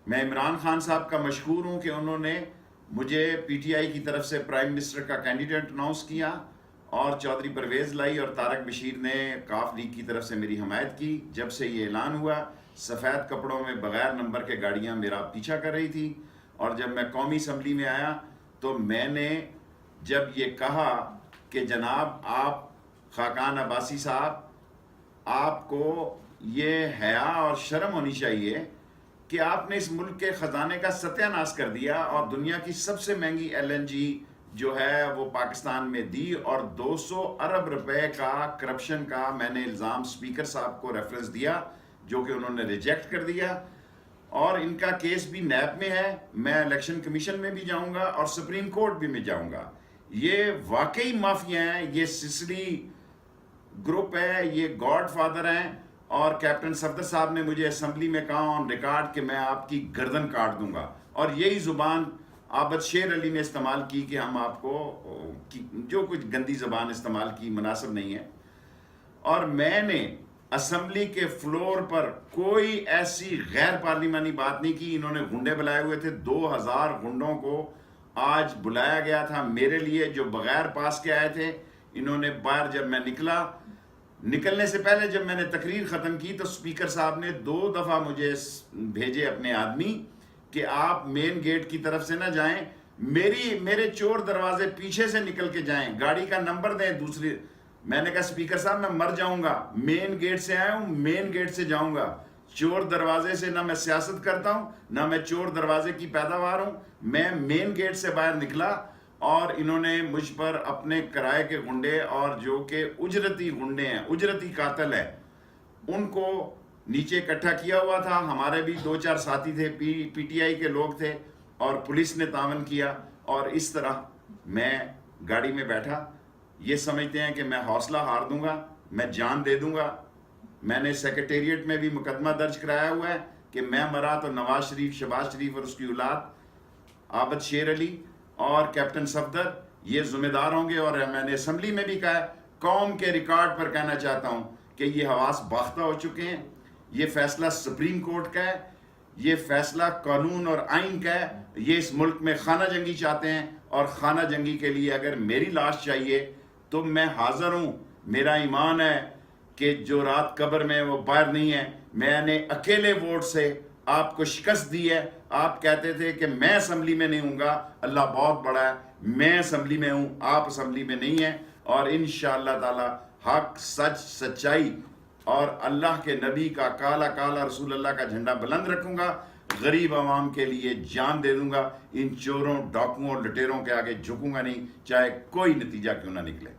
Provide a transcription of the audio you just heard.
میں عمران خان صاحب کا مشکور ہوں کہ انہوں نے مجھے پی ٹی آئی کی طرف سے پرائم منسٹر کا کینڈیڈیٹ اناؤنس کیا، اور چودھری پرویز لائی اور طارق بشیر نے کاف لیگ کی طرف سے میری حمایت کی۔ جب سے یہ اعلان ہوا، سفید کپڑوں میں بغیر نمبر کے گاڑیاں میرا پیچھا کر رہی تھی، اور جب میں قومی اسمبلی میں آیا تو میں نے جب یہ کہا کہ جناب آپ خاقان عباسی صاحب، آپ کو یہ حیا اور شرم ہونی چاہیے کہ آپ نے اس ملک کے خزانے کا ستیہ ناش کر دیا، اور دنیا کی سب سے مہنگی ایل این جی جو ہے وہ پاکستان میں دی، اور 200 ارب روپے کا کرپشن کا میں نے الزام سپیکر صاحب کو ریفرنس دیا، جو کہ انہوں نے ریجیکٹ کر دیا، اور ان کا کیس بھی نیب میں ہے۔ میں الیکشن کمیشن میں بھی جاؤں گا اور سپریم کورٹ بھی میں جاؤں گا۔ یہ واقعی مافیا ہیں، یہ سسلی گروپ ہے، یہ گاڈ فادر ہیں، اور کیپٹن صفدر صاحب نے مجھے اسمبلی میں کہا آن ریکارڈ کہ میں آپ کی گردن کاٹ دوں گا، اور یہی زبان عابد شیر علی نے استعمال کی کہ ہم آپ کو جو کچھ گندی زبان استعمال کی مناسب نہیں ہے۔ اور میں نے اسمبلی کے فلور پر کوئی ایسی غیر پارلیمانی بات نہیں کی۔ انہوں نے گنڈے بلائے ہوئے تھے، 2000 گنڈوں کو آج بلایا گیا تھا میرے لیے، جو بغیر پاس کے آئے تھے۔ انہوں نے باہر جب میں نکلنے سے پہلے جب میں نے تقریر ختم کی تو سپیکر صاحب نے 2 دفعہ مجھے بھیجے اپنے آدمی کہ آپ مین گیٹ کی طرف سے نہ جائیں، میرے چور دروازے پیچھے سے نکل کے جائیں، گاڑی کا نمبر دیں دوسری۔ میں نے کہا سپیکر صاحب میں مر جاؤں گا، مین گیٹ سے آیا ہوں، مین گیٹ سے جاؤں گا، چور دروازے سے نہ میں سیاست کرتا ہوں، نہ میں چور دروازے کی پیداوار ہوں۔ میں مین گیٹ سے باہر نکلا، اور انہوں نے مجھ پر اپنے کرائے کے گنڈے، اور جو کہ اجرتی گنڈے ہیں، اجرتی قاتل ہیں، ان کو نیچے اکٹھا کیا ہوا تھا۔ ہمارے بھی 2-4 ساتھی تھے، پی ٹی آئی کے لوگ تھے، اور پولیس نے تعاون کیا، اور اس طرح میں گاڑی میں بیٹھا۔ یہ سمجھتے ہیں کہ میں حوصلہ ہار دوں گا، میں جان دے دوں گا۔ میں نے سیکریٹریٹ میں بھی مقدمہ درج کرایا ہوا ہے کہ میں مرا تو نواز شریف، شہباز شریف اور اس کی اولاد عابد شیر علی اور کیپٹن صفدر یہ ذمہ دار ہوں گے۔ اور میں نے اسمبلی میں بھی کہا ہے، قوم کے ریکارڈ پر کہنا چاہتا ہوں کہ یہ حواس باختہ ہو چکے ہیں۔ یہ فیصلہ سپریم کورٹ کا ہے، یہ فیصلہ قانون اور آئین کا ہے۔ یہ اس ملک میں خانہ جنگی چاہتے ہیں، اور خانہ جنگی کے لیے اگر میری لاش چاہیے تو میں حاضر ہوں۔ میرا ایمان ہے کہ جو رات قبر میں وہ باہر نہیں ہے۔ میں نے اکیلے ووٹ سے آپ کو شکست دی ہے۔ آپ کہتے تھے کہ میں اسمبلی میں نہیں ہوں گا، اللہ بہت بڑا ہے، میں اسمبلی میں ہوں، آپ اسمبلی میں نہیں ہیں، اور انشاءاللہ تعالی حق، سچ، سچائی اور اللہ کے نبی کا کالا کالا رسول اللہ کا جھنڈا بلند رکھوں گا، غریب عوام کے لیے جان دے دوں گا۔ ان چوروں، ڈاکوؤں اور لٹیروں کے آگے جھکوں گا نہیں، چاہے کوئی نتیجہ کیوں نہ نکلے۔